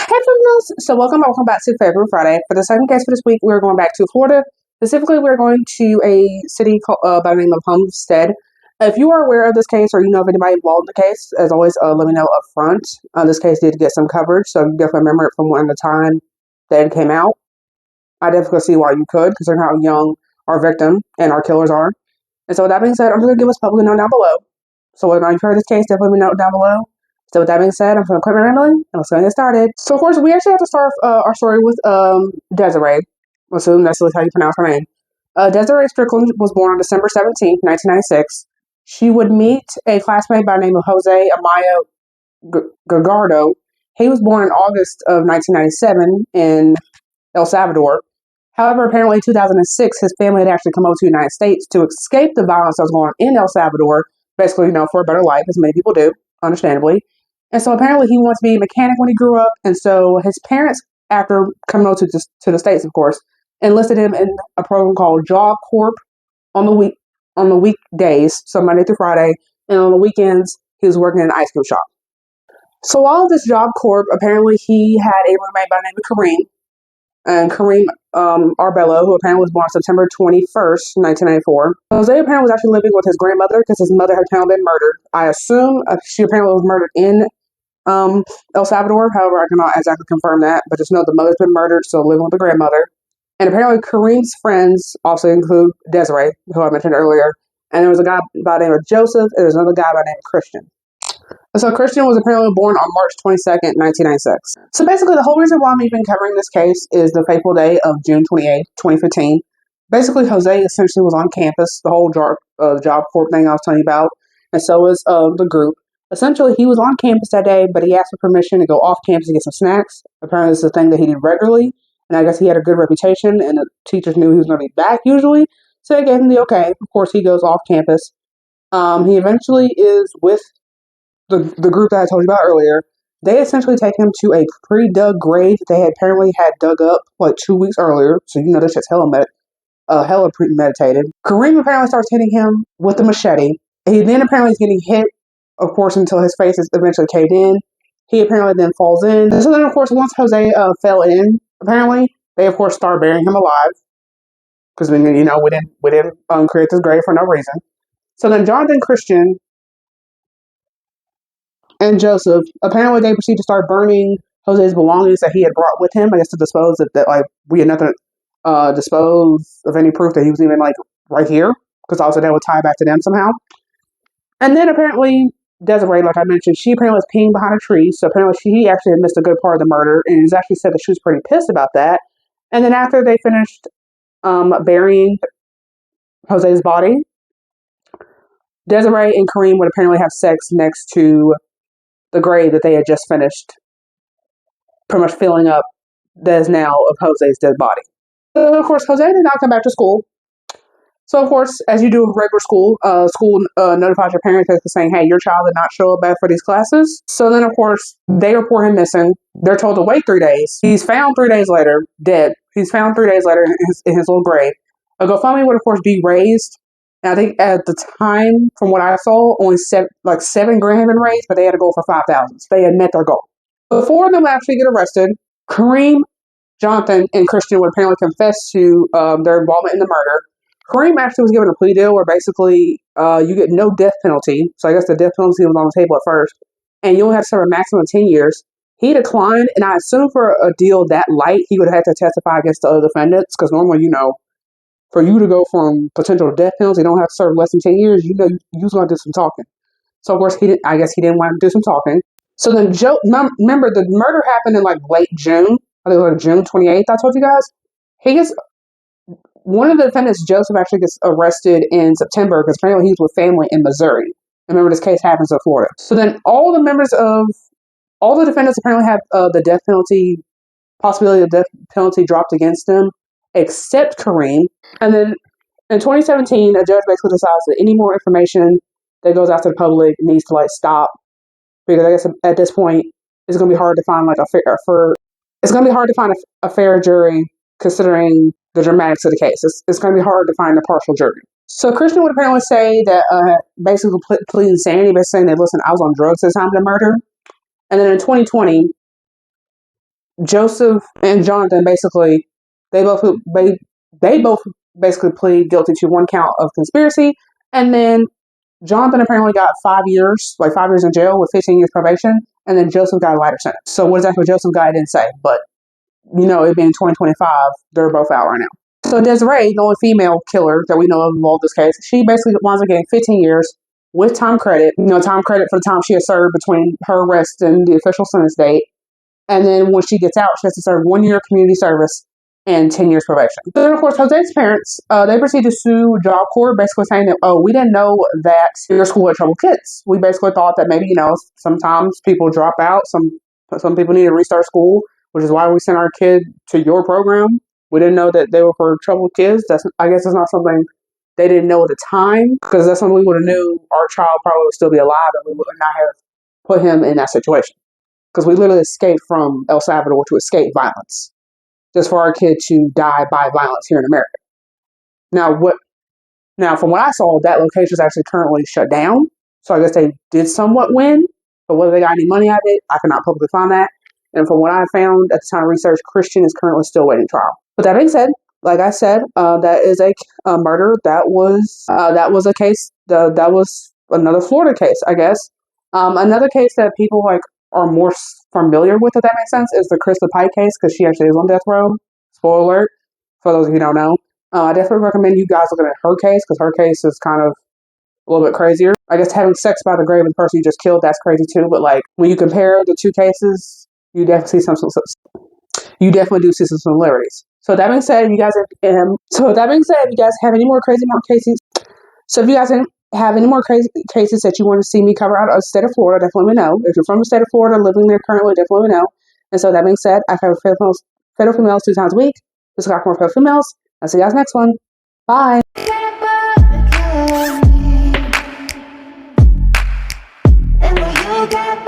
Hey criminals! So welcome back to Favorite Friday. For the second case for this week, we're going back to Florida. Specifically, we're going to a city called, by the name of Homestead. If you are aware of this case or you know of anybody involved in the case, as always, let me know up front. This case did get some coverage, so you definitely remember it from when the time that it came out. I definitely see why you could, considering how young our victim and our killers are. And so with that being said, I'm just going to give us public a note down below. So if you've heard this case, definitely let me know down below. So with that being said, I'm going to quit my rambling and let's go and get started. So of course, we actually have to start our story with Desiray. I assume that's how you pronounce her name. Desiray Strickland was born on December 17th, 1996. She would meet a classmate by the name of Jose Amaya Gagardo. He was born in August of 1997 in El Salvador. However, apparently in 2006, his family had actually come over to the United States to escape the violence that was going on in El Salvador, basically, for a better life, as many people do, understandably. And so apparently he wanted to be a mechanic when he grew up. And so his parents, after coming over to the States, of course, enlisted him in a program called Job Corps on the weekdays, so Monday through Friday, and on the weekends he was working in an ice cream shop. So while at this Job Corps, apparently he had a roommate by the name of Kareem. And Kareem Arbello, who apparently was born September 21st, 1994. Jose apparently was actually living with his grandmother because his mother had apparently been murdered. I assume she apparently was murdered in El Salvador. However, I cannot exactly confirm that, but just know the mother's been murdered, so living with the grandmother. And apparently Kareem's friends also include Desiray, who I mentioned earlier. And there was a guy by the name of Joseph, and there's another guy by the name of Christian. So Christian was apparently born on March 22nd, 1996. So basically the whole reason why I'm even covering this case is the fateful day of June 28th, 2015. Basically, Jose essentially was on campus, the whole Job Corps thing I was telling you about, and so was the group. Essentially, he was on campus that day, but he asked for permission to go off campus to get some snacks. Apparently, this is a thing that he did regularly, and I guess he had a good reputation, and the teachers knew he was going to be back usually, so they gave him the okay. Of course, he goes off campus. He eventually is with the group that I told you about earlier. They essentially take him to a pre-dug grave they had apparently had dug up like 2 weeks earlier, so you know this shit's hella premeditated. Kareem apparently starts hitting him with a machete. He then apparently is getting hit, of course, until his face is eventually caved in. He apparently then falls in. So then, of course, once Jose fell in, apparently, they, of course, start burying him alive. Because, we didn't create this grave for no reason. So then Jonathan, Christian, and Joseph, apparently they proceed to start burning Jose's belongings that he had brought with him, I guess to dispose of that, like, we had nothing dispose of any proof that he was even, like, right here. Because also that would tie back to them somehow. And then apparently Desiray, like I mentioned, she apparently was peeing behind a tree. So apparently she actually had missed a good part of the murder. And it's actually said that she was pretty pissed about that. And then after they finished burying Jose's body, Desiray and Kareem would apparently have sex next to the grave that they had just finished pretty much filling up that is now of Jose's dead body. Of course, Jose did not come back to school. So, of course, as you do with regular school, school notifies your parents saying, hey, your child did not show up back for these classes. So then, of course, they report him missing. They're told to wait 3 days. He's found 3 days later, dead. He's found 3 days later in his little grave. A GoFundMe would, of course, be raised. And I think at the time, from what I saw, only $7,000 had been raised, but they had a goal for $5,000. So they had met their goal. Before them actually get arrested, Kareem, Jonathan, and Christian would apparently confess to their involvement in the murder. Kareem actually was given a plea deal where basically you get no death penalty. So I guess the death penalty was on the table at first. And you only have to serve a maximum of 10 years. He declined, and I assume for a deal that light, he would have to testify against the other defendants. Because normally, for you to go from potential death penalty, you don't have to serve less than 10 years, you're going to do some talking. So, of course, I guess he didn't want to do some talking. So then, remember, the murder happened in like late June. I think it was like June 28th, I told you guys. One of the defendants, Joseph, actually gets arrested in September because apparently he's with family in Missouri. And remember, this case happens in Florida. So then all the defendants apparently have the death penalty, possibility of death penalty dropped against them, except Kareem. And then in 2017, a judge basically decides that any more information that goes out to the public needs to stop. Because I guess at this point, it's going to be hard to find a fair jury considering the dramatics of the case. It's going to be hard to find a partial jury. So Christian would apparently say that basically plead insanity by saying that, listen, I was on drugs at the time of the murder. And then in 2020, Joseph and Jonathan basically they both they both basically plead guilty to one count of conspiracy, and then Jonathan apparently got 5 years, like 5 years in jail with 15 years probation, and then Joseph got a lighter sentence. So what exactly Joseph got, I didn't say, but it being 2025, they're both out right now. So Desiray, the only female killer that we know of involved in this case, she basically winds up getting 15 years with time credit. Time credit for the time she has served between her arrest and the official sentence date. And then when she gets out, she has to serve 1 year of community service and 10 years probation. Then, of course, Jose's parents, they proceed to sue Job Corps, basically saying that, we didn't know that your school had troubled kids. We basically thought that maybe, sometimes people drop out. Some people need to restart school, which is why we sent our kid to your program. We didn't know that they were for troubled kids. I guess it's not something they didn't know at the time, because that's when we would have knew our child probably would still be alive and we would not have put him in that situation. Because we literally escaped from El Salvador to escape violence, just for our kid to die by violence here in America. Now, from what I saw, that location is actually currently shut down. So I guess they did somewhat win, but whether they got any money out of it, I cannot publicly find that. And from what I found at the time of research, Christian is currently still waiting trial. But that being said, like I said, that is a murder. That was a case. That was another Florida case, I guess. Another case that people are more familiar with, if that makes sense, is the Krista Pike case, because she actually is on death row. Spoiler alert, for those of you who don't know. I definitely recommend you guys looking at her case, because her case is kind of a little bit crazier. I guess having sex by the grave of the person you just killed, that's crazy too. But when you compare the two cases, you definitely do see some similarities. So that being said, if you guys have any more crazy cases, that you want to see me cover out of the state of Florida, definitely let me know. If you're from the state of Florida, living there currently, definitely let me know. And so that being said, I cover fatal females 2 times a week. This is more fatal females. I'll see you guys next one. Bye. Got